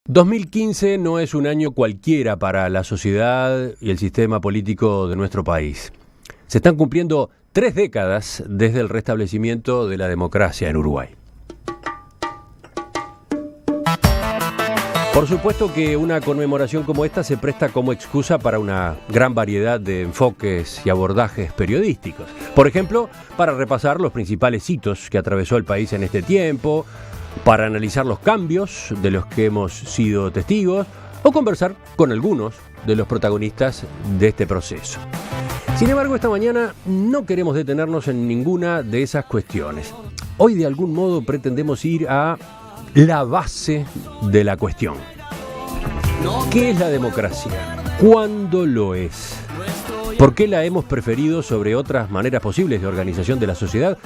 2015 no es un año cualquiera para la sociedad y el sistema político de nuestro país. Se están cumpliendo 3 décadas desde el restablecimiento de la democracia en Uruguay. Por supuesto que una conmemoración como esta se presta como excusa para una gran variedad de enfoques y abordajes periodísticos. Por ejemplo, para repasar los principales hitos que atravesó el país en este tiempo, para analizar los cambios de los que hemos sido testigos o conversar con algunos de los protagonistas de este proceso. Sin embargo, esta mañana no queremos detenernos en ninguna de esas cuestiones. Hoy, de algún modo, pretendemos ir a la base de la cuestión. ¿Qué es la democracia? ¿Cuándo lo es? ¿Por qué la hemos preferido sobre otras maneras posibles de organización de la sociedad,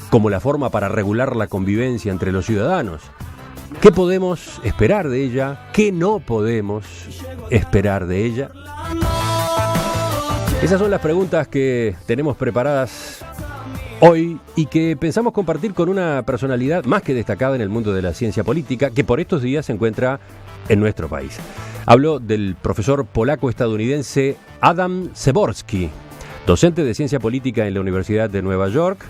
como la forma para regular la convivencia entre los ciudadanos? ¿Qué podemos esperar de ella? ¿Qué no podemos esperar de ella? Esas son las preguntas que tenemos preparadas hoy y que pensamos compartir con una personalidad más que destacada en el mundo de la ciencia política, que por estos días se encuentra en nuestro país. Hablo del profesor polaco-estadounidense Adam Przeworski, docente de ciencia política en la Universidad de Nueva York,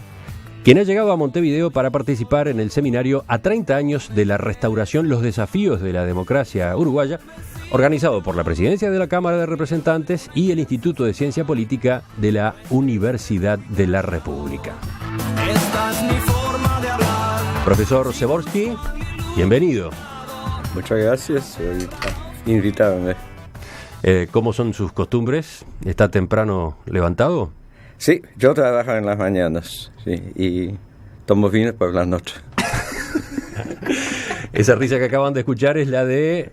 quien ha llegado a Montevideo para participar en el seminario a 30 años de la restauración, los desafíos de la democracia uruguaya, organizado por la Presidencia de la Cámara de Representantes y el Instituto de Ciencia Política de la Universidad de la República. Esta es mi forma de hablar. Profesor Przeworski, bienvenido. Muchas gracias por invitarme. ¿Cómo son sus costumbres? ¿Está temprano levantado? Sí, yo trabajo en las mañanas, sí, y tomo vino por las noches. Esa risa que acaban de escuchar es la de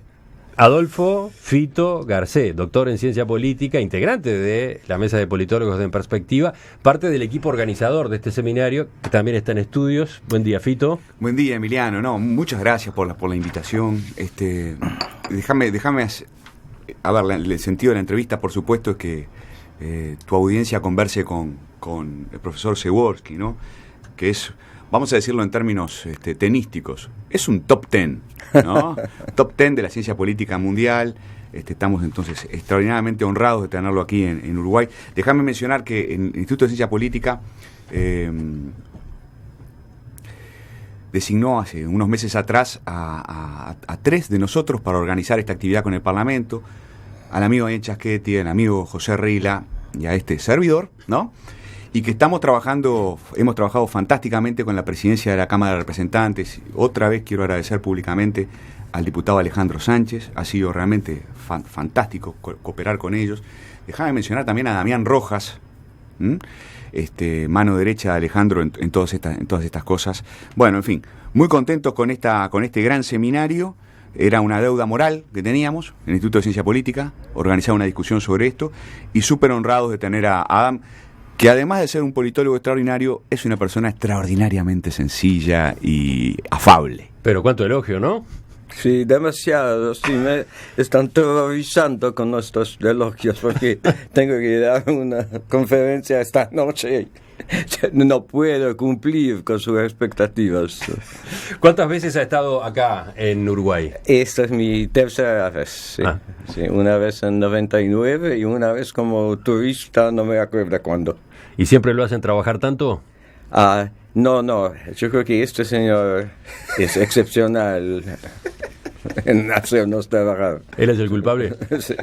Adolfo Fito Garcés, doctor en ciencia política, integrante de la Mesa de Politólogos de En Perspectiva, parte del equipo organizador de este seminario, que también está en estudios. Buen día, Fito. Buen día, Emiliano. No, muchas gracias por la invitación. Déjame, a ver, el sentido de la entrevista, por supuesto, es que tu audiencia converse con el profesor Przeworski, ¿no? Que es, vamos a decirlo en términos tenísticos, es un top 10, ¿no? Top 10 de la ciencia política mundial. Estamos entonces extraordinariamente honrados de tenerlo aquí en Uruguay. Déjame mencionar que en el Instituto de Ciencia Política designó hace unos meses atrás a 3 de nosotros para organizar esta actividad con el Parlamento, al amigo Daniel Chaschetti, al amigo José Rila y a este servidor, ¿no? Y que hemos trabajado fantásticamente con la presidencia de la Cámara de Representantes. Otra vez quiero agradecer públicamente al diputado Alejandro Sánchez, ha sido realmente fantástico cooperar con ellos. Déjame mencionar también a Damián Rojas, mano derecha de Alejandro en todas estas cosas. Bueno, en fin, muy contentos con este gran seminario. Era una deuda moral que teníamos en el Instituto de Ciencia Política, organizar una discusión sobre esto, y súper honrados de tener a Adam, que además de ser un politólogo extraordinario, es una persona extraordinariamente sencilla y afable. Pero cuánto elogio, ¿no? Sí, demasiado. Sí, me están terrorizando con nuestros elogios porque tengo que dar una conferencia esta noche. No puedo cumplir con sus expectativas. ¿Cuántas veces ha estado acá en Uruguay? Esta es mi tercera vez. Sí. Sí, una vez en 99 y una vez como turista, no me acuerdo cuándo. ¿Y siempre lo hacen trabajar tanto? No, yo creo que este señor es excepcional en hacernos trabajar. ¿Él es el culpable? Sí.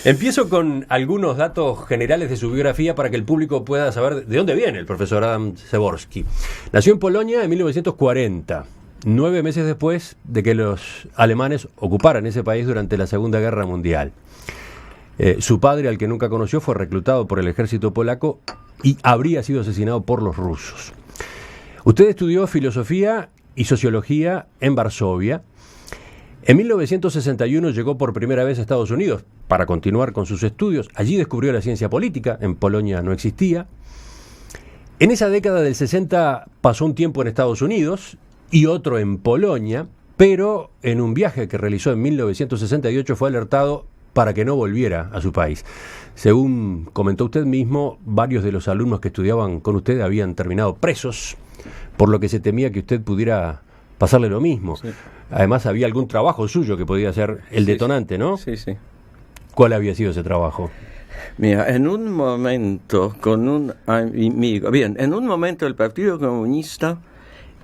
Empiezo con algunos datos generales de su biografía para que el público pueda saber de dónde viene el profesor Adam Przeworski. Nació en Polonia en 1940, 9 meses después de que los alemanes ocuparan ese país durante la Segunda Guerra Mundial. Su padre, al que nunca conoció, fue reclutado por el ejército polaco y habría sido asesinado por los rusos. Usted estudió filosofía y sociología en Varsovia. En 1961 llegó por primera vez a Estados Unidos para continuar con sus estudios. Allí descubrió la ciencia política, en Polonia no existía. En esa década del 60 pasó un tiempo en Estados Unidos y otro en Polonia, pero en un viaje que realizó en 1968 fue alertado para que no volviera a su país. Según comentó usted mismo, varios de los alumnos que estudiaban con usted habían terminado presos, por lo que se temía que usted pudiera pasarle lo mismo. Sí. además había algún trabajo suyo que podía ser el detonante, ¿no? Sí, sí. ¿Cuál había sido ese trabajo? Mira, en un momento con un amigo, en un momento el Partido Comunista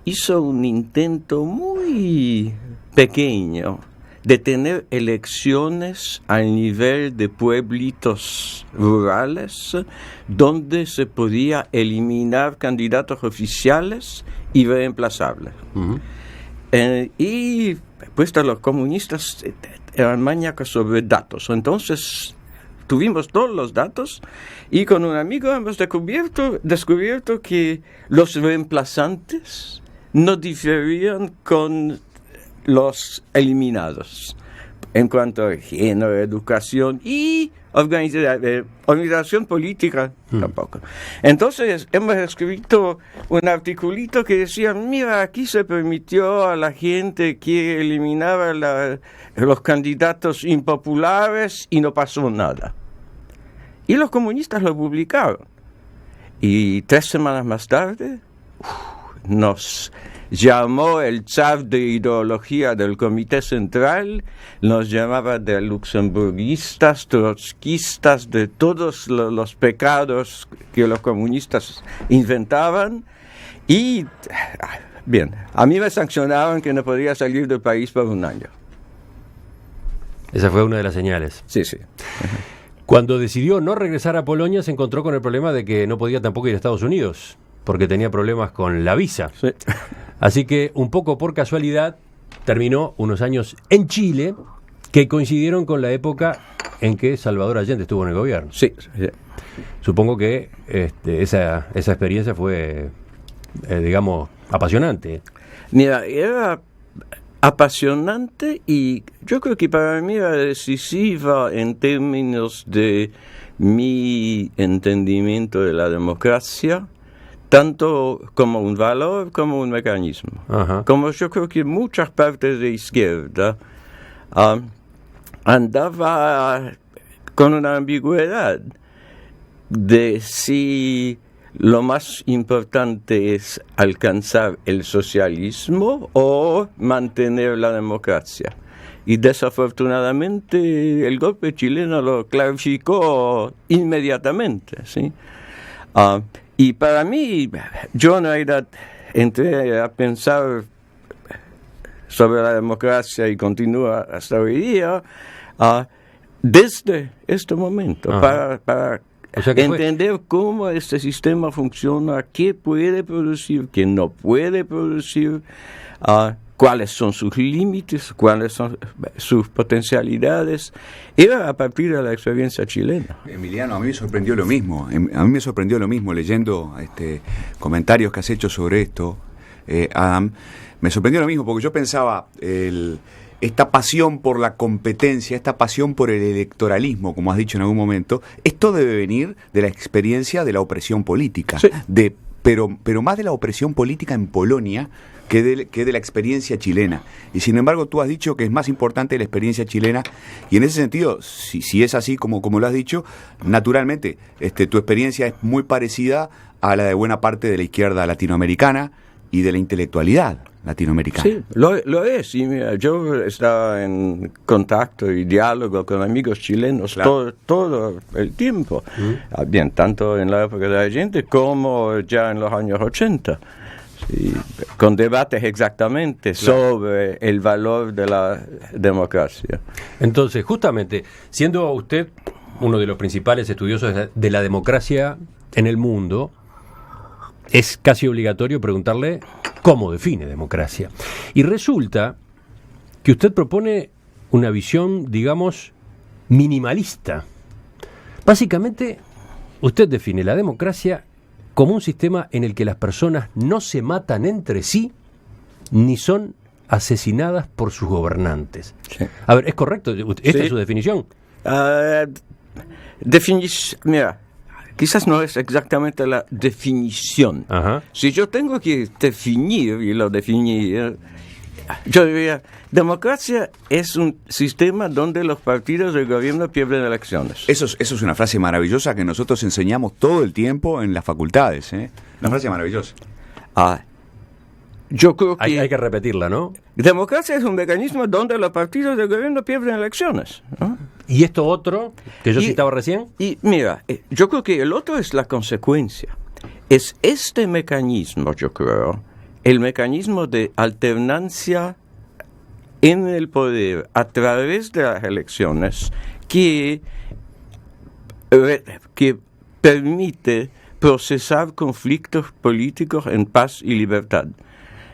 hizo un intento muy pequeño de tener elecciones al nivel de pueblitos rurales donde se podía eliminar candidatos oficiales y reemplazables. Uh-huh. Y pues los comunistas eran maníacos sobre datos. Entonces tuvimos todos los datos y con un amigo hemos descubierto que los reemplazantes no diferían con los eliminados en cuanto a género, educación y organización política tampoco. Entonces hemos escrito un articulito que decía, mira, aquí se permitió a la gente que eliminaba los candidatos impopulares y no pasó nada. Y los comunistas lo publicaron. Y 3 semanas más tarde nos llamó el zar de ideología del Comité Central, nos llamaba de luxemburguistas, trotskistas, de todos los pecados que los comunistas inventaban. Y, bien, a mí me sancionaron que no podía salir del país por 1 año. Esa fue una de las señales. Sí, sí. Cuando decidió no regresar a Polonia, se encontró con el problema de que no podía tampoco ir a Estados Unidos, porque tenía problemas con la visa. Sí. Así que, un poco por casualidad, terminó unos años en Chile, que coincidieron con la época en que Salvador Allende estuvo en el gobierno. Sí, sí. Supongo que esa experiencia fue, digamos, apasionante. Mira, era apasionante y yo creo que para mí era decisiva en términos de mi entendimiento de la democracia, tanto como un valor como un mecanismo. Ajá. Como yo creo que muchas partes de izquierda andaba con una ambigüedad de si lo más importante es alcanzar el socialismo o mantener la democracia. Y desafortunadamente el golpe chileno lo clarificó inmediatamente, ¿sí? Y para mí, yo no entré a pensar sobre la democracia y continúa hasta hoy día desde este momento, para o sea que entender cómo este sistema funciona, qué puede producir, qué no puede producir, cuáles son sus límites, cuáles son sus potencialidades. Era a partir de la experiencia chilena. Emiliano, a mí me sorprendió lo mismo. Leyendo comentarios que has hecho sobre esto, Adam. Me sorprendió lo mismo porque yo pensaba esta pasión por la competencia, esta pasión por el electoralismo, como has dicho en algún momento, esto debe venir de la experiencia de la opresión política, sí. pero más de la opresión política en Polonia que de la experiencia chilena. Y sin embargo tú has dicho que es más importante la experiencia chilena, y en ese sentido, si es así como lo has dicho, naturalmente tu experiencia es muy parecida a la de buena parte de la izquierda latinoamericana y de la intelectualidad latinoamericana. Sí, lo es. Y mira, yo estaba en contacto y diálogo con amigos chilenos, claro, todo el tiempo. Bien, tanto en la época de Allende como ya en los años 80. Sí, con debates exactamente, claro, sobre el valor de la democracia. Entonces, justamente, siendo usted uno de los principales estudiosos de la democracia en el mundo, es casi obligatorio preguntarle cómo define democracia. Y resulta que usted propone una visión, digamos, minimalista. Básicamente, usted define la democracia como un sistema en el que las personas no se matan entre sí ni son asesinadas por sus gobernantes. Sí. A ver, ¿es correcto? ¿Esta es su definición? Mira, quizás no es exactamente la definición. Ajá. Si yo tengo que definir, y lo definí, yo diría, democracia es un sistema donde los partidos del gobierno pierden elecciones. Eso es una frase maravillosa que nosotros enseñamos todo el tiempo en las facultades, ¿eh? Una frase maravillosa. yo creo que Hay que repetirla, ¿no? democracia es un mecanismo donde los partidos de gobierno pierden elecciones, ¿no? Y esto otro que yo Y- citaba recién. Y mira, yo creo que el otro es la consecuencia. Es este mecanismo, yo creo, el mecanismo de alternancia en el poder a través de las elecciones que permite procesar conflictos políticos en paz y libertad.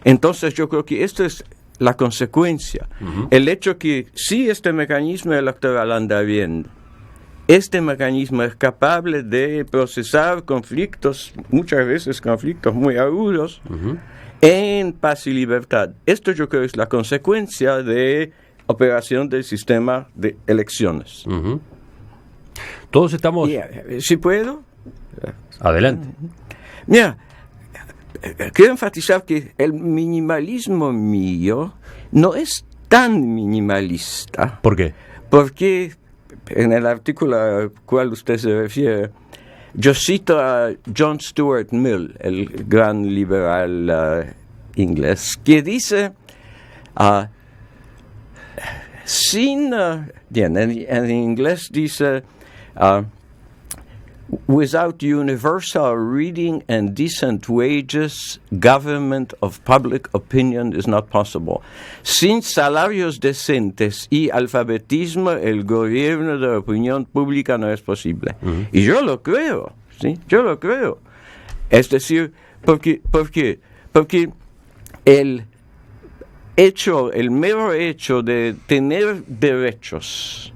Entonces yo creo que esto es la consecuencia. El hecho que si este mecanismo electoral anda bien, este mecanismo es capaz de procesar conflictos, muchas veces conflictos muy agudos, en paz y libertad. Esto yo creo es la consecuencia de operación del sistema de elecciones. Ujú. Todos estamos... Si puedo... Adelante. Mira, quiero enfatizar que el minimalismo mío no es tan minimalista, ¿Por qué? porque en el artículo al cual usted se refiere, yo cito a John Stuart Mill, el gran liberal inglés, que dice, en inglés dice, without universal reading and decent wages, government of public opinion is not possible. Sin salarios decentes y alfabetismo, el gobierno de la opinión pública no es posible. Y yo lo creo, ¿sí? Yo lo creo. Es decir, ¿por qué? Porque el mero hecho de tener derechos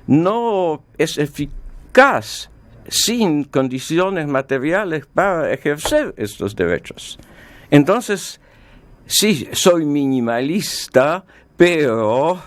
no es eficaz sin condiciones materiales para ejercer estos derechos. Entonces, sí, soy minimalista, pero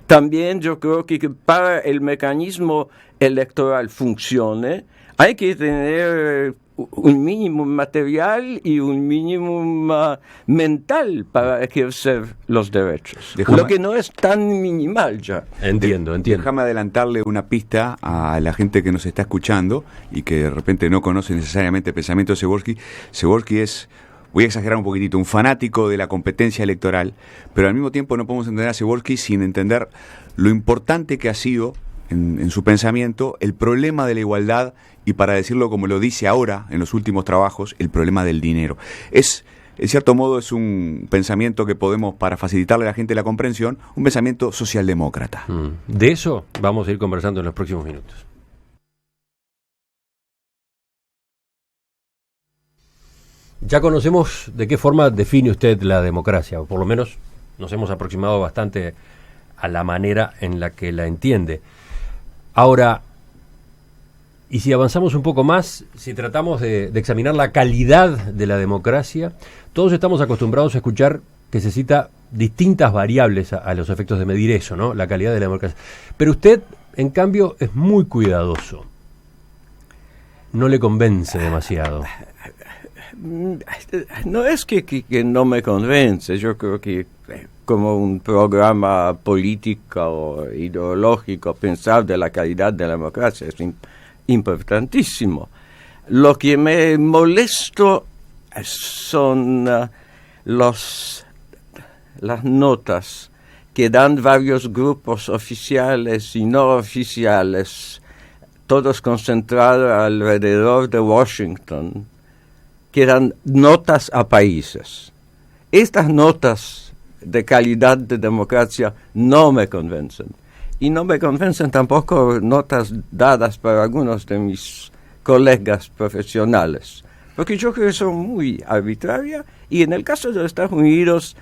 también yo creo que para el mecanismo electoral funcione, hay que tener un mínimo material y un mínimo mental para ejercer los derechos. Lo que no es tan minimal ya. Entiendo. Déjame adelantarle una pista a la gente que nos está escuchando y que de repente no conoce necesariamente el pensamiento de Przeworski. Przeworski es, voy a exagerar un poquitito, un fanático de la competencia electoral, pero al mismo tiempo no podemos entender a Przeworski sin entender lo importante que ha sido en su pensamiento el problema de la igualdad y, para decirlo como lo dice ahora en los últimos trabajos, el problema del dinero. En cierto modo es un pensamiento que podemos, para facilitarle a la gente la comprensión, un pensamiento socialdemócrata. De eso vamos a ir conversando en los próximos minutos. Ya conocemos de qué forma define usted la democracia, o por lo menos nos hemos aproximado bastante a la manera en la que la entiende. Ahora, y si avanzamos un poco más, si tratamos de examinar la calidad de la democracia, todos estamos acostumbrados a escuchar que se cita distintas variables a los efectos de medir eso, ¿no? La calidad de la democracia. Pero usted, en cambio, es muy cuidadoso. No le convence demasiado. No es que no me convence, yo creo que como un programa político o ideológico pensar de la calidad de la democracia es importantísimo. Lo que me molesto son las notas que dan varios grupos oficiales y no oficiales, todos concentrados alrededor de Washington, que dan notas a países. Estas notas de calidad de democracia no me convencen. Y no me convencen tampoco notas dadas por algunos de mis colegas profesionales, porque yo creo que son muy arbitrarias y en el caso de los Estados Unidos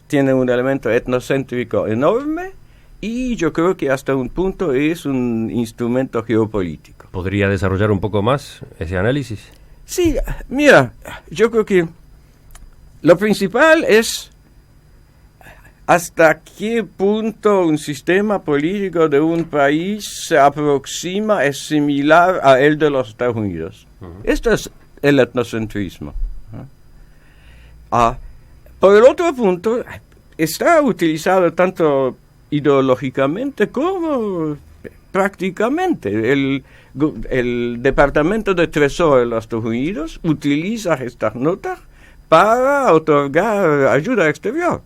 tiene un elemento etnocéntrico enorme y yo creo que hasta un punto es un instrumento geopolítico. ¿Podría desarrollar un poco más ese análisis? Sí, mira, yo creo que lo principal es hasta qué punto un sistema político de un país se aproxima, es similar a el de los Estados Unidos. Esto es el etnocentrismo. Por el otro punto, está utilizado tanto ideológicamente como prácticamente. El Departamento de Tesoro de los Estados Unidos utiliza estas notas para otorgar ayuda exterior.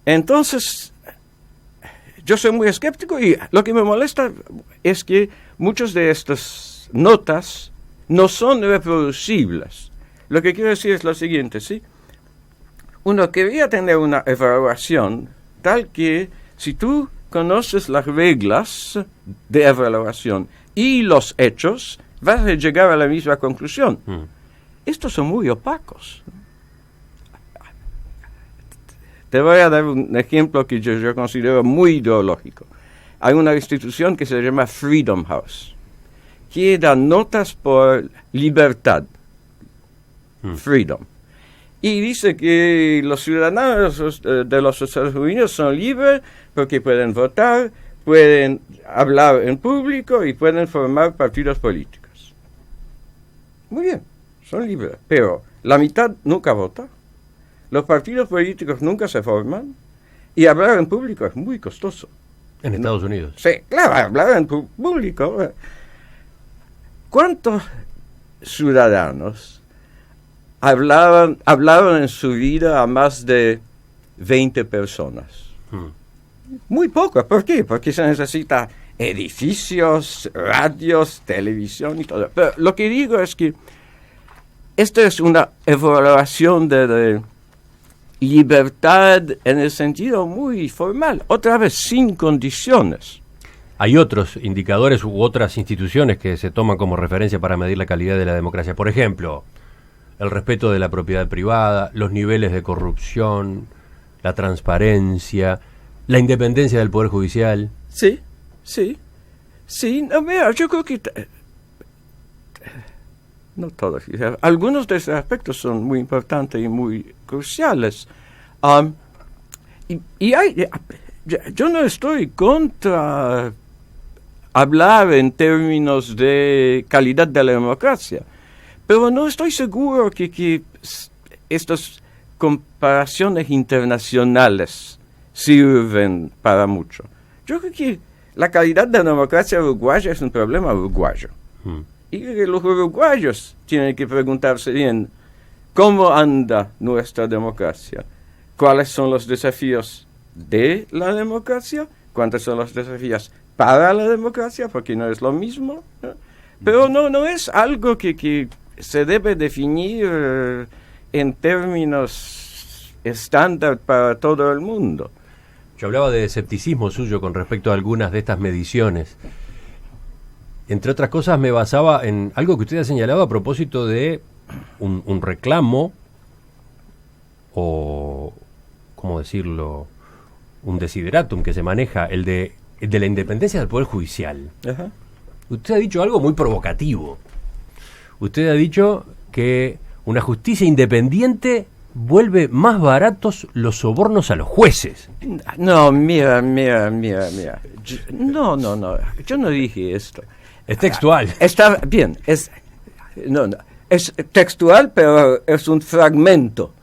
Entonces, yo soy muy escéptico y lo que me molesta es que muchas de estas notas no son reproducibles. Lo que quiero decir es lo siguiente, ¿sí? Uno quería tener una evaluación tal que si tú conoces las reglas de evaluación y los hechos, vas a llegar a la misma conclusión. Estos son muy opacos. Te voy a dar un ejemplo que yo considero muy ideológico. Hay una institución que se llama Freedom House, que da notas por libertad, freedom. Y dice que los ciudadanos de los Estados Unidos son libres porque pueden votar, pueden hablar en público y pueden formar partidos políticos. Muy bien, son libres, pero la mitad nunca vota. Los partidos políticos nunca se forman y hablar en público es muy costoso. En Estados Unidos. Sí, claro, hablar en público. ¿Cuántos ciudadanos hablaban en su vida a más de 20 personas? Muy pocos. ¿Por qué? Porque se necesita edificios, radios, televisión y todo. Pero lo que digo es que esta es una evaluación de libertad en el sentido muy formal, otra vez sin condiciones. Hay otros indicadores u otras instituciones que se toman como referencia para medir la calidad de la democracia. Por ejemplo, el respeto de la propiedad privada, los niveles de corrupción, la transparencia, la independencia del Poder Judicial. Sí. No, mira, yo creo que no todos. Algunos de esos aspectos son muy importantes y muy cruciales. Yo no estoy contra hablar en términos de calidad de la democracia, pero no estoy seguro que estas comparaciones internacionales sirven para mucho. Yo creo que la calidad de la democracia uruguaya es un problema uruguayo. Y que los uruguayos tienen que preguntarse bien, ¿cómo anda nuestra democracia? ¿Cuáles son los desafíos de la democracia? ¿Cuántos son los desafíos para la democracia? Porque no es lo mismo, ¿no? Pero no es algo que se debe definir en términos estándar para todo el mundo. Yo hablaba de escepticismo suyo con respecto a algunas de estas mediciones. Entre otras cosas me basaba en algo que usted ha señalado a propósito de un reclamo o, ¿cómo decirlo?, un desideratum que se maneja, el de la independencia del Poder Judicial. Ajá. Usted ha dicho algo muy provocativo. Usted ha dicho que una justicia independiente vuelve más baratos los sobornos a los jueces. No, mira. No, yo no dije esto. Es textual. Está bien, es textual, pero es un fragmento.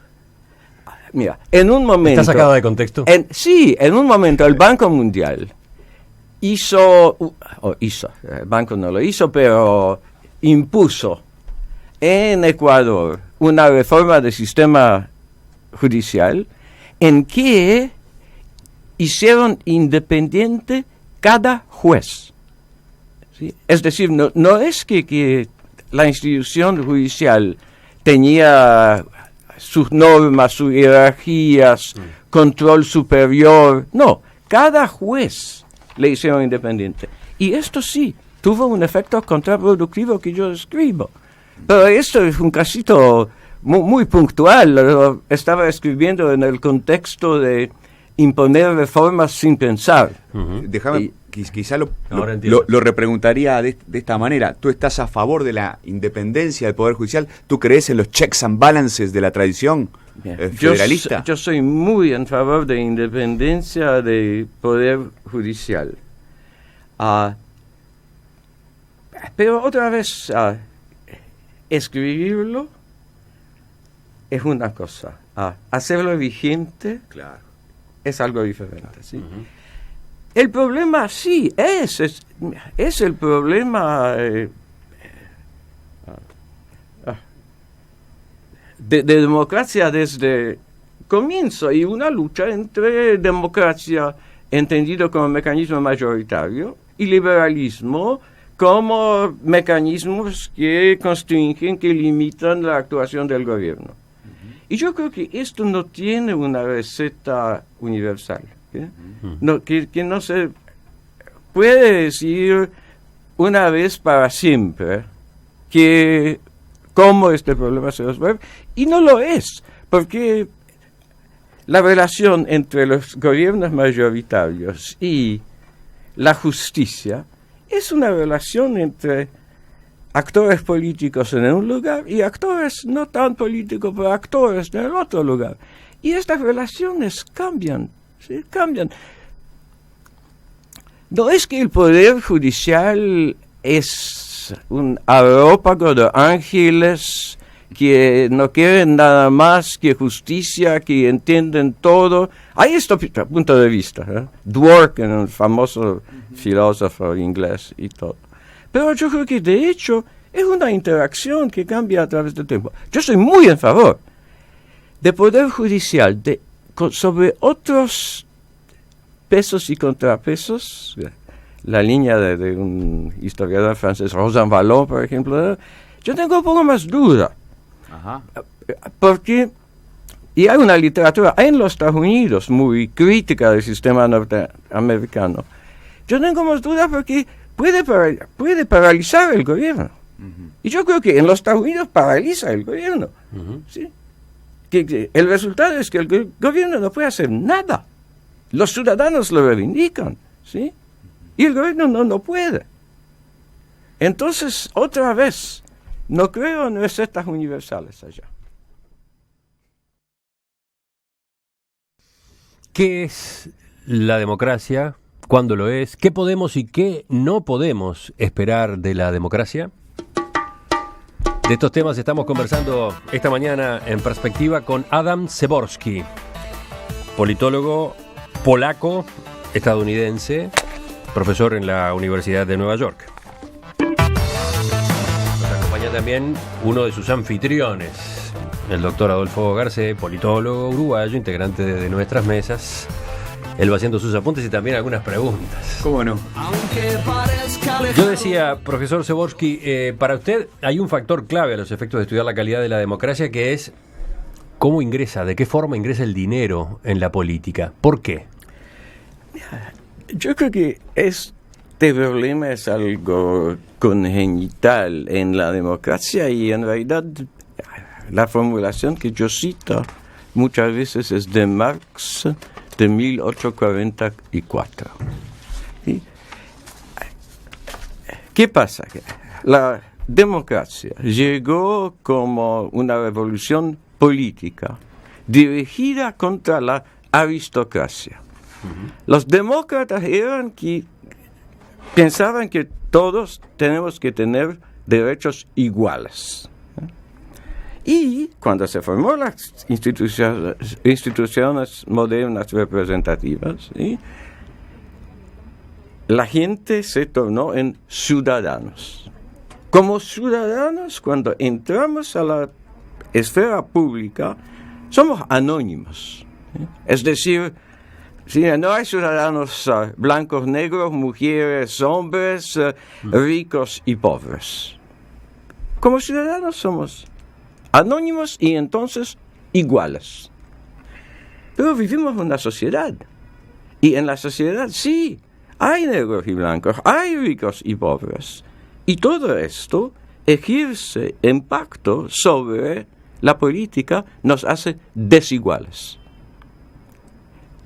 Mira, en un momento... ¿Está sacado de contexto? En un momento el Banco Mundial hizo, el banco no lo hizo, pero impuso en Ecuador una reforma del sistema judicial en que hicieron independiente cada juez. ¿Sí? Es decir, no es que la institución judicial tenía sus normas, sus jerarquías, control superior. No, cada juez le hicieron independiente. Y esto sí, tuvo un efecto contraproductivo que yo describo. Pero esto es un casito muy puntual. Lo estaba escribiendo en el contexto de imponer reformas sin pensar. Déjame, quizá lo repreguntaría de esta manera. ¿Tú estás a favor de la independencia del Poder Judicial? ¿Tú crees en los checks and balances de la tradición federalista? Yo soy muy en favor de independencia del Poder Judicial. Pero otra vez, escribirlo es una cosa. Hacerlo vigente, claro, es algo diferente. ¿Sí? El problema sí es el problema de democracia desde comienzo y una lucha entre democracia entendido como mecanismo mayoritario y liberalismo como mecanismos que constringen, que limitan la actuación del gobierno. Y yo creo que esto no tiene una receta universal, no, que no se puede decir una vez para siempre que cómo este problema se resuelve, y no lo es, porque la relación entre los gobiernos mayoritarios y la justicia es una relación entre actores políticos en un lugar y actores no tan políticos, pero actores en el otro lugar. Y estas relaciones cambian, ¿sí? Cambian. No es que el Poder Judicial es un areópago de ángeles que no quieren nada más que justicia, que entienden todo. Hay este punto de vista, Dworkin, un famoso filósofo inglés y todo. Pero yo creo que de hecho es una interacción que cambia a través del tiempo. Yo soy muy en favor de Poder Judicial sobre otros pesos y contrapesos. La línea de un historiador francés, Rosan Vallon, por ejemplo. Yo tengo un poco más duda. Ajá. Porque, y hay una literatura en los Estados Unidos muy crítica del sistema norteamericano. Yo tengo más dudas porque puede paralizar el gobierno. Y yo creo que en los Estados Unidos paraliza el gobierno. ¿Sí? Que el resultado es que el gobierno no puede hacer nada. Los ciudadanos lo reivindican, ¿sí? Y el gobierno no puede. Entonces, otra vez, no creo en recetas universales allá. ¿Qué es la democracia? ¿Cuándo lo es? ¿Qué podemos y qué no podemos esperar de la democracia? De estos temas estamos conversando esta mañana en Perspectiva con Adam Przeworski, politólogo polaco, estadounidense, profesor en la Universidad de Nueva York. Nos acompaña también uno de sus anfitriones, el doctor Adolfo Garcé, politólogo uruguayo, integrante de nuestras mesas. Él va haciendo sus apuntes y también algunas preguntas. ¿Cómo no? Yo decía, profesor Przeworski, para usted hay un factor clave a los efectos de estudiar la calidad de la democracia, que es cómo ingresa, de qué forma ingresa el dinero en la política. ¿Por qué? Yo creo que este problema es algo congenital en la democracia y en realidad la formulación que yo cito muchas veces es de Marx de 1844. ¿Sí? ¿Qué pasa? La democracia llegó como una revolución política dirigida contra la aristocracia. Los demócratas eran que pensaban que todos tenemos que tener derechos iguales. Y cuando se formó las instituciones modernas representativas, ¿sí?, la gente se tornó en ciudadanos. Como ciudadanos, cuando entramos a la esfera pública, somos anónimos. ¿Sí? Es decir, sí, no hay ciudadanos blancos, negros, mujeres, hombres, ricos y pobres. Como ciudadanos somos anónimos y entonces iguales. Pero vivimos en una sociedad. Y en la sociedad sí, hay negros y blancos, hay ricos y pobres. Y todo esto ejerce impacto sobre la política, nos hace desiguales.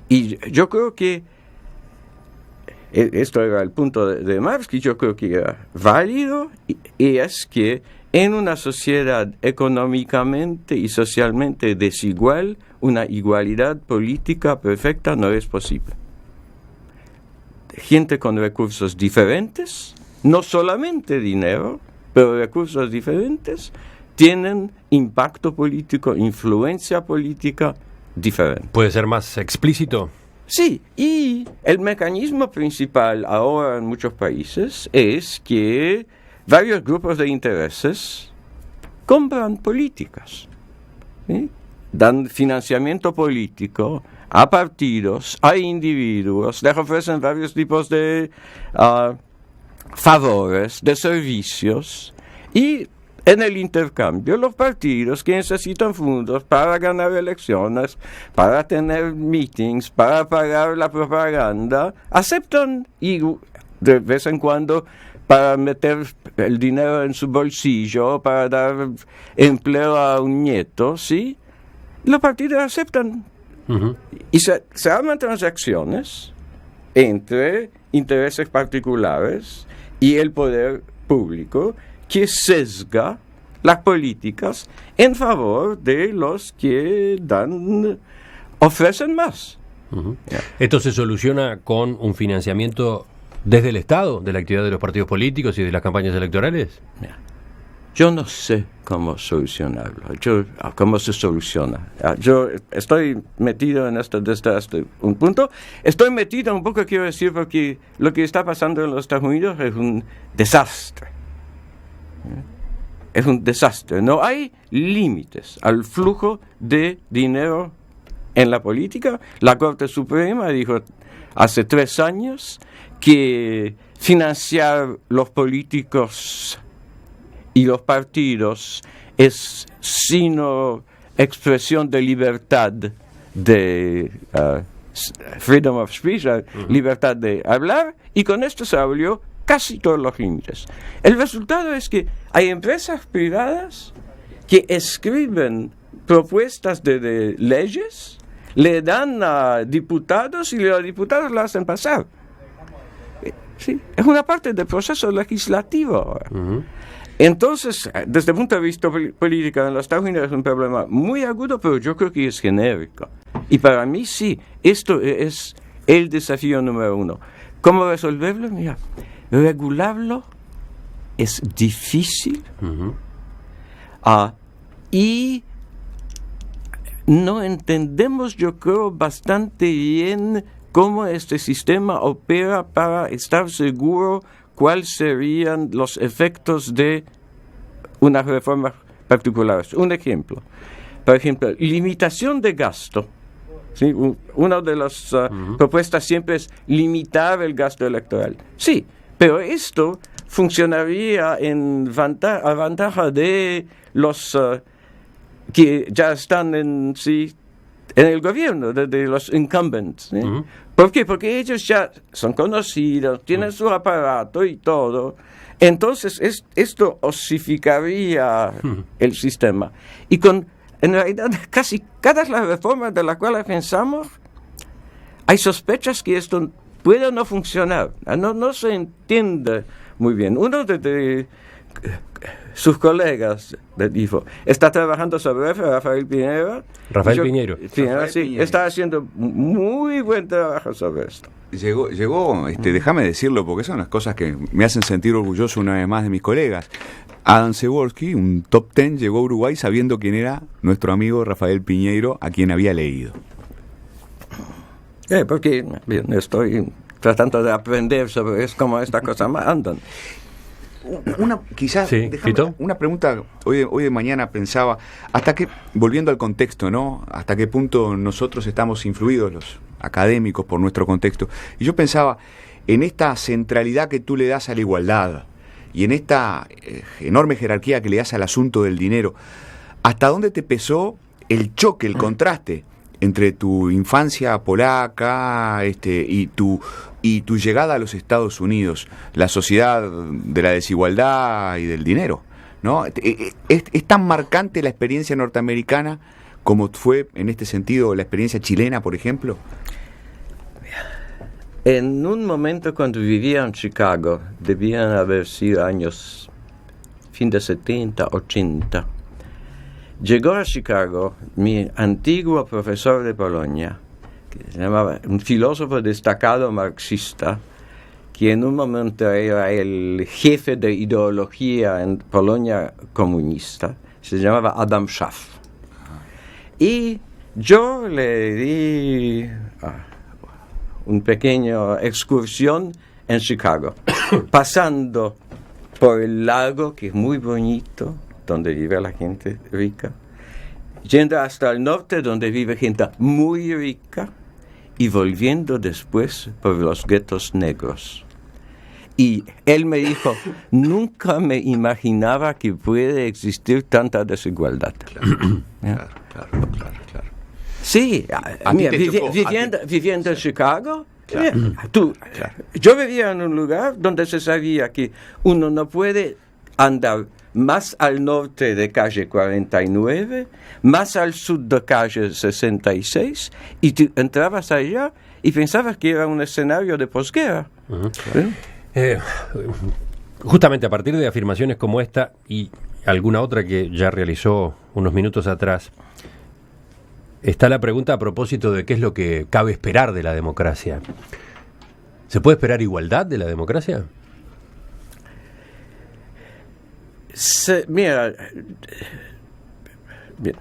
Y yo creo que esto era el punto de Marx, que yo creo que era válido, y es que en una sociedad económicamente y socialmente desigual, una igualdad política perfecta no es posible. Gente con recursos diferentes, no solamente dinero, pero recursos diferentes, tienen impacto político, influencia política diferente. ¿Puede ser más explícito? Sí, y el mecanismo principal ahora en muchos países es que varios grupos de intereses compran políticas. ¿sí? Dan financiamiento político a partidos, a individuos, les ofrecen varios tipos de favores, de servicios, y en el intercambio los partidos que necesitan fondos para ganar elecciones, para tener meetings, para pagar la propaganda, aceptan, y de vez en cuando para meter el dinero en su bolsillo, para dar empleo a un nieto, ¿sí? Los partidos aceptan. Ujú. Y se arman transacciones entre intereses particulares y el poder público que sesga las políticas en favor de los que ofrecen más. Ujú. ¿Esto se soluciona con un financiamiento desde el Estado de la actividad de los partidos políticos y de las campañas electorales? Yo no sé cómo solucionarlo, cómo se soluciona. Yo estoy metido en esto desde un punto. Estoy metido un poco, quiero decir, porque lo que está pasando en los Estados Unidos es un desastre. Es un desastre. No hay límites al flujo de dinero en la política. La Corte Suprema dijo hace 3 años que financiar los políticos y los partidos es sino expresión de libertad, de freedom of speech, libertad de hablar, y con esto se abrió casi todos los límites. El resultado es que hay empresas privadas que escriben propuestas de leyes, le dan a diputados y los diputados la hacen pasar. Sí, es una parte del proceso legislativo ahora. Ujú. Entonces, desde el punto de vista político en los Estados Unidos es un problema muy agudo, pero yo creo que es genérico. Y para mí sí, esto es el desafío número 1. ¿Cómo resolverlo? Mira, regularlo es difícil. Ujú. Y no entendemos, yo creo, bastante bien cómo este sistema opera para estar seguro cuáles serían los efectos de unas reformas particulares. Un ejemplo, por ejemplo, limitación de gasto. ¿Sí? Una de las propuestas siempre es limitar el gasto electoral. Sí, pero esto funcionaría a ventaja de los que ya están en el gobierno, de los incumbents. ¿Sí? Uh-huh. ¿Por qué? Porque ellos ya son conocidos, tienen su aparato y todo. Entonces, esto osificaría el sistema. Y en realidad, casi cada las reformas de las cuales pensamos, hay sospechas que esto puede no funcionar. No se entiende muy bien. Uno de sus colegas dijo, está trabajando sobre Rafael Piñero. Piñero. Sí, está haciendo muy buen trabajo sobre esto. Llegó, déjame decirlo, porque son las cosas que me hacen sentir orgulloso una vez más de mis colegas. Adam Przeworski, un top 10, llegó a Uruguay sabiendo quién era nuestro amigo Rafael Piñero, a quien había leído. Porque bien, estoy tratando de aprender sobre cómo estas cosas andan. Quizás, sí, una pregunta, hoy de mañana pensaba, volviendo al contexto, ¿no? Hasta qué punto nosotros estamos influidos, los académicos, por nuestro contexto. Y yo pensaba en esta centralidad que tú le das a la igualdad y en esta enorme jerarquía que le das al asunto del dinero. ¿Hasta dónde te pesó el choque, el contraste entre tu infancia polaca y tu llegada a los Estados Unidos, la sociedad de la desigualdad y del dinero, ¿no? ¿Es tan marcante la experiencia norteamericana como fue en este sentido la experiencia chilena, por ejemplo? En un momento cuando vivía en Chicago, debían haber sido años fin de 70, 80, llegó a Chicago mi antiguo profesor de Polonia, que se llamaba un filósofo destacado marxista, que en un momento era el jefe de ideología en Polonia comunista, se llamaba Adam Schaff. Y yo le di una pequeña excursión en Chicago, pasando por el lago, que es muy bonito, donde vive la gente rica, yendo hasta el norte donde vive gente muy rica y volviendo después por los guetos negros. Y él me dijo, nunca me imaginaba que puede existir tanta desigualdad. Claro. Sí, A mira, ti te tocó, viviendo en Chicago, Claro. yo vivía en un lugar donde se sabía que uno no puede andar más al norte de calle 49, más al sur de calle 66, y tú entrabas allá y pensabas que era un escenario de posguerra. Justamente a partir de afirmaciones como esta y alguna otra que ya realizó unos minutos atrás, está la pregunta a propósito de qué es lo que cabe esperar de la democracia. ¿Se puede esperar igualdad de la democracia? Mira, bien.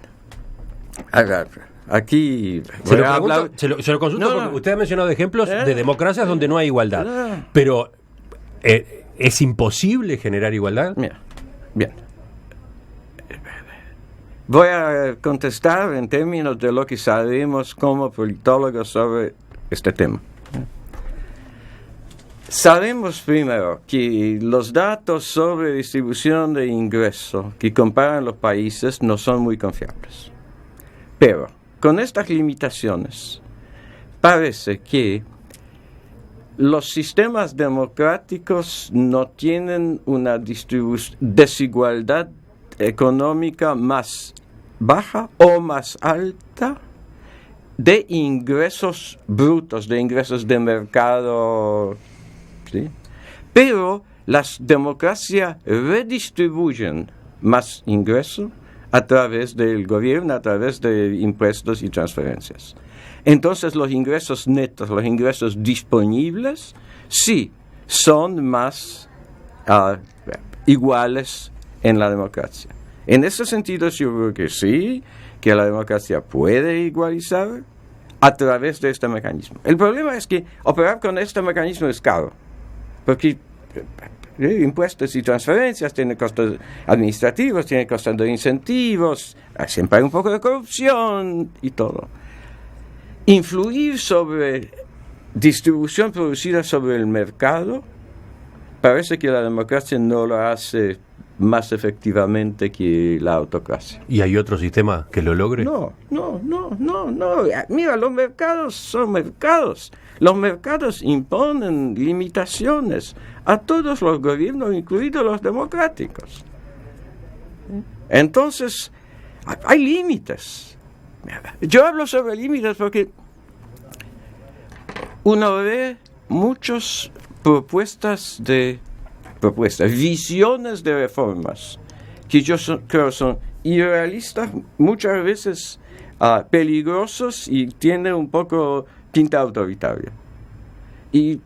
Aquí Se lo, voy a pregunto, hablar- se lo consulto No, porque no. usted ha mencionado ejemplos de democracias donde no hay igualdad. No. Pero, ¿es imposible generar igualdad? Mira, bien. Voy a contestar en términos de lo que sabemos como politólogos sobre este tema. Sabemos primero que los datos sobre distribución de ingresos que comparan los países no son muy confiables. Pero con estas limitaciones, parece que los sistemas democráticos no tienen una desigualdad económica más baja o más alta de ingresos brutos, de ingresos de mercado, ¿sí? Pero las democracias redistribuyen más ingresos a través del gobierno, a través de impuestos y transferencias. Entonces los ingresos netos, los ingresos disponibles, sí, son más iguales en la democracia. En ese sentido, yo creo que sí, que la democracia puede igualizar a través de este mecanismo. El problema es que operar con este mecanismo es caro, porque impuestos y transferencias tienen costos administrativos, tienen costos de incentivos, siempre hay un poco de corrupción y todo. Influir sobre distribución producida sobre el mercado, parece que la democracia no lo hace más efectivamente que la autocracia. ¿Y hay otro sistema que lo logre? No. Mira, los mercados son mercados. Los mercados imponen limitaciones a todos los gobiernos, incluidos los democráticos. Entonces, hay límites. Yo hablo sobre límites porque uno ve muchas visiones de reformas que yo creo son irrealistas, muchas veces peligrosos y tienen un poco pinta autoritaria. Y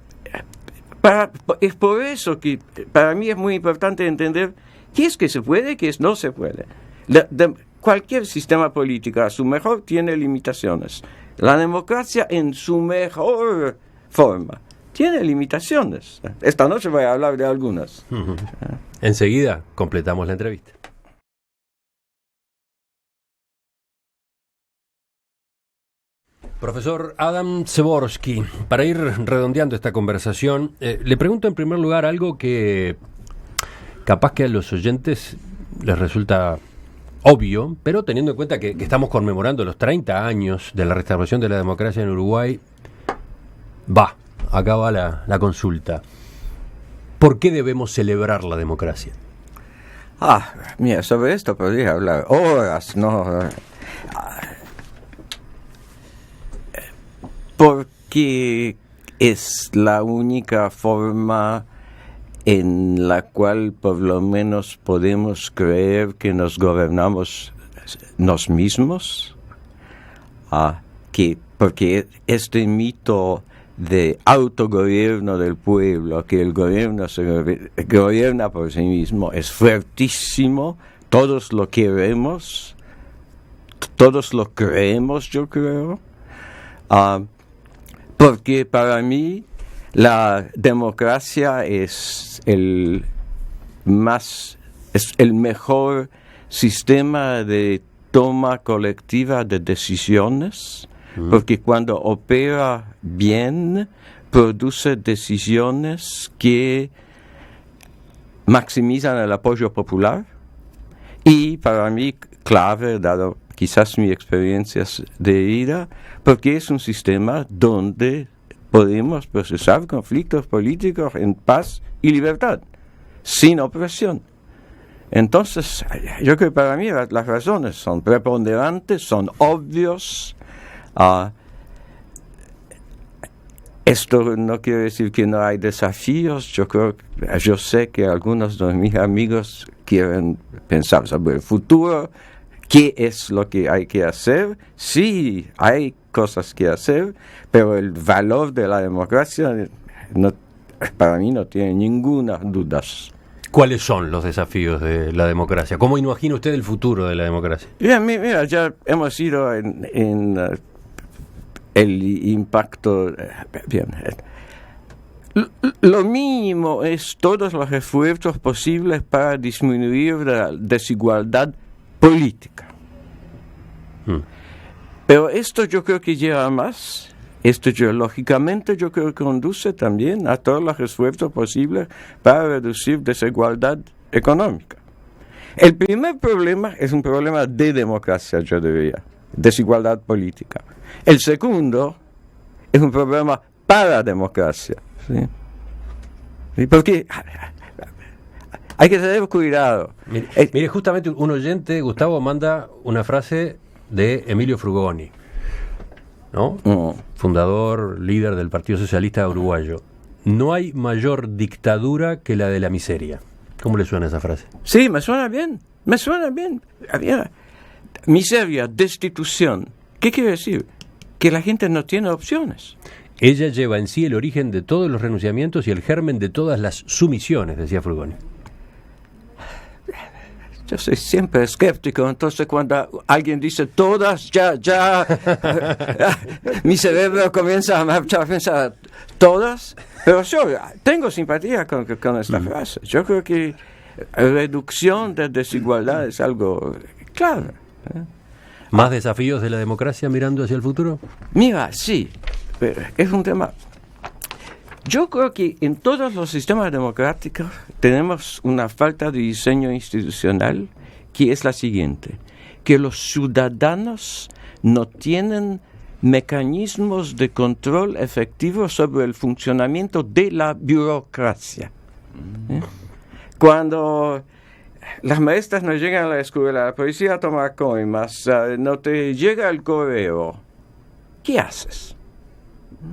es por eso que para mí es muy importante entender qué es que se puede, qué es no se puede. Cualquier sistema político a su mejor tiene limitaciones. La democracia en su mejor forma tiene limitaciones. Esta noche voy a hablar de algunas. Enseguida completamos la entrevista. Profesor Adam Przeworski, para ir redondeando esta conversación, le pregunto en primer lugar algo que capaz que a los oyentes les resulta obvio, pero teniendo en cuenta que estamos conmemorando los 30 años de la restauración de la democracia en Uruguay, acá va la consulta. ¿Por qué debemos celebrar la democracia? Mira, sobre esto podría hablar horas, ¿no? Porque es la única forma en la cual por lo menos podemos creer que nos gobernamos nos mismos, porque este mito de autogobierno del pueblo, que el gobierno se gobierna por sí mismo, es fuertísimo, todos lo queremos, todos lo creemos, yo creo, porque para mí la democracia es el mejor sistema de toma colectiva de decisiones, porque cuando opera bien, produce decisiones que maximizan el apoyo popular y para mí clave, dado quizás mi experiencia de vida, porque es un sistema donde podemos procesar conflictos políticos en paz y libertad, sin opresión. Entonces, yo creo que para mí las razones son preponderantes, son obvios. Esto no quiere decir que no hay desafíos. Yo sé que algunos de mis amigos quieren pensar sobre el futuro. ¿Qué es lo que hay que hacer? Sí, hay cosas que hacer, pero el valor de la democracia para mí no tiene ninguna duda. ¿Cuáles son los desafíos de la democracia? ¿Cómo imagina usted el futuro de la democracia? Mira, ya hemos ido en el impacto. Bien. Lo mínimo es todos los esfuerzos posibles para disminuir la desigualdad política. Pero esto yo creo que lleva más. Esto lógicamente yo creo que conduce también a todos los esfuerzos posibles para reducir desigualdad económica. El primer problema es un problema de democracia, yo diría, desigualdad política. El segundo es un problema para democracia. ¿Sí? Porque hay que tener cuidado. Mire, justamente un oyente, Gustavo, manda una frase de Emilio Frugoni, ¿no? Fundador, líder del Partido Socialista Uruguayo. No hay mayor dictadura que la de la miseria. ¿Cómo le suena esa frase? Sí, me suena bien. Miseria, destitución. ¿Qué quiere decir? Que la gente no tiene opciones. Ella lleva en sí el origen de todos los renunciamientos y el germen de todas las sumisiones, decía Frugoni. Yo soy siempre escéptico, entonces cuando alguien dice todas, ya mi cerebro comienza a pensar todas, pero yo tengo simpatía con esta frase. Yo creo que reducción de desigualdad es algo clave. ¿Más desafíos de la democracia mirando hacia el futuro? Mira, sí, pero es un tema. Yo creo que en todos los sistemas democráticos tenemos una falta de diseño institucional que es la siguiente, que los ciudadanos no tienen mecanismos de control efectivo sobre el funcionamiento de la burocracia. Cuando las maestras no llegan a la escuela, la policía toma coimas, no te llega el correo, ¿qué haces?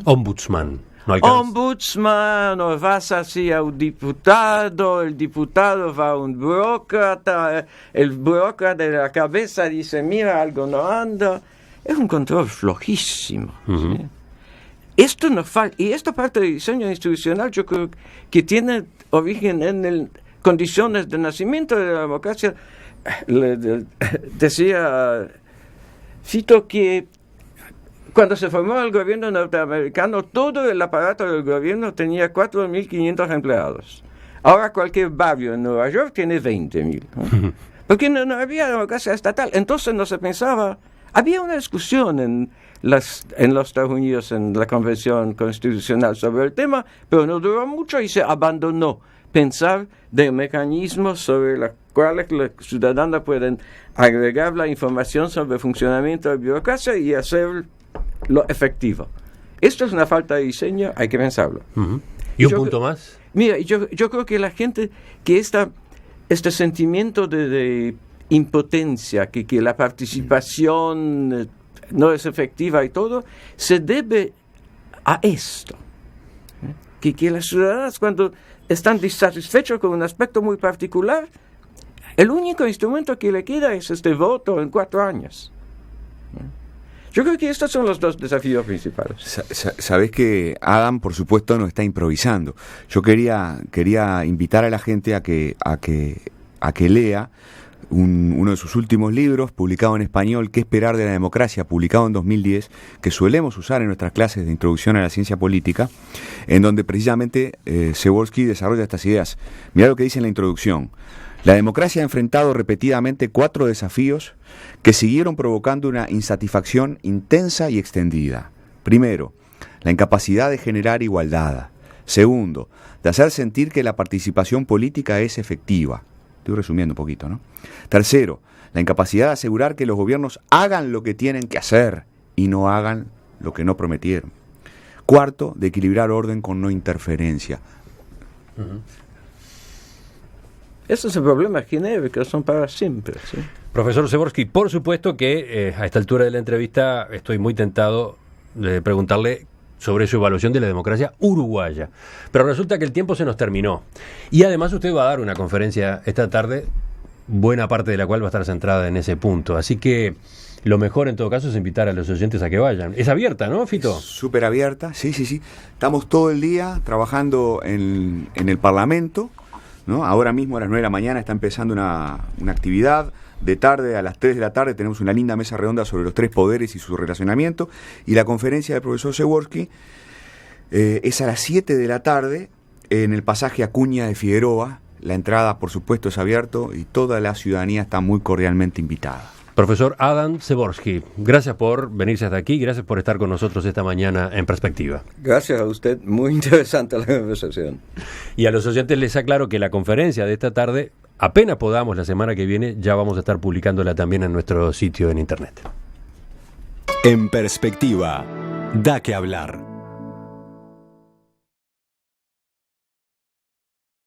Ombudsman. No Ombudsman, o vas así a un diputado, el diputado va a un burócrata, el burócrata de la cabeza dice, mira, algo no anda. Es un control flojísimo. ¿Sí? Esto no falta, y esta parte del diseño institucional yo creo que tiene origen en condiciones de nacimiento de la democracia. Decía Fito que cuando se formó el gobierno norteamericano, todo el aparato del gobierno tenía 4.500 empleados. Ahora cualquier barrio en Nueva York tiene 20.000. ¿no? Porque no había democracia estatal. Entonces no se pensaba. Había una discusión en los Estados Unidos, en la Convención Constitucional sobre el tema, pero no duró mucho y se abandonó pensar de mecanismos sobre los cuales los ciudadanos pueden agregar la información sobre el funcionamiento de la burocracia y hacer lo efectivo. Esto es una falta de diseño, hay que pensarlo. ¿Y un punto más? Mira, yo creo que la gente, que este sentimiento de impotencia, que la participación no es efectiva y todo, se debe a esto. Que las ciudadanas cuando están disatisfechos con un aspecto muy particular, el único instrumento que le queda es este voto en 4 años. Yo creo que estos son los 2 desafíos principales. Sabés que Adam, por supuesto, no está improvisando. Yo quería invitar a la gente a que lea uno de sus últimos libros, publicado en español, ¿Qué esperar de la democracia?, publicado en 2010, que solemos usar en nuestras clases de introducción a la ciencia política, en donde precisamente Przeworski desarrolla estas ideas. Mirá lo que dice en la introducción. La democracia ha enfrentado repetidamente 4 desafíos que siguieron provocando una insatisfacción intensa y extendida. Primero, la incapacidad de generar igualdad. Segundo, de hacer sentir que la participación política es efectiva. Estoy resumiendo un poquito, ¿no? Tercero, la incapacidad de asegurar que los gobiernos hagan lo que tienen que hacer y no hagan lo que no prometieron. Cuarto, de equilibrar orden con no interferencia. Ese es el problema genérico, son para siempre, ¿sí? Profesor Seborski, por supuesto que a esta altura de la entrevista estoy muy tentado de preguntarle sobre su evaluación de la democracia uruguaya. Pero resulta que el tiempo se nos terminó. Y además usted va a dar una conferencia esta tarde, buena parte de la cual va a estar centrada en ese punto. Así que lo mejor en todo caso es invitar a los oyentes a que vayan. Es abierta, ¿no, Fito? Súper abierta, sí. Estamos todo el día trabajando en el Parlamento, ¿no? Ahora mismo a las 9 de la mañana está empezando una actividad. De tarde a las 3 de la tarde tenemos una linda mesa redonda sobre los 3 poderes y su relacionamiento. Y la conferencia del profesor Seborski es a las 7 de la tarde en el pasaje Acuña de Figueroa. La entrada, por supuesto, es abierto y toda la ciudadanía está muy cordialmente invitada. Profesor Adam Seborski, gracias por venirse hasta aquí, gracias por estar con nosotros esta mañana en Perspectiva. Gracias a usted, muy interesante la conversación. Y a los oyentes les aclaro que la conferencia de esta tarde, apenas podamos la semana que viene, ya vamos a estar publicándola también en nuestro sitio en internet. En Perspectiva, da que hablar.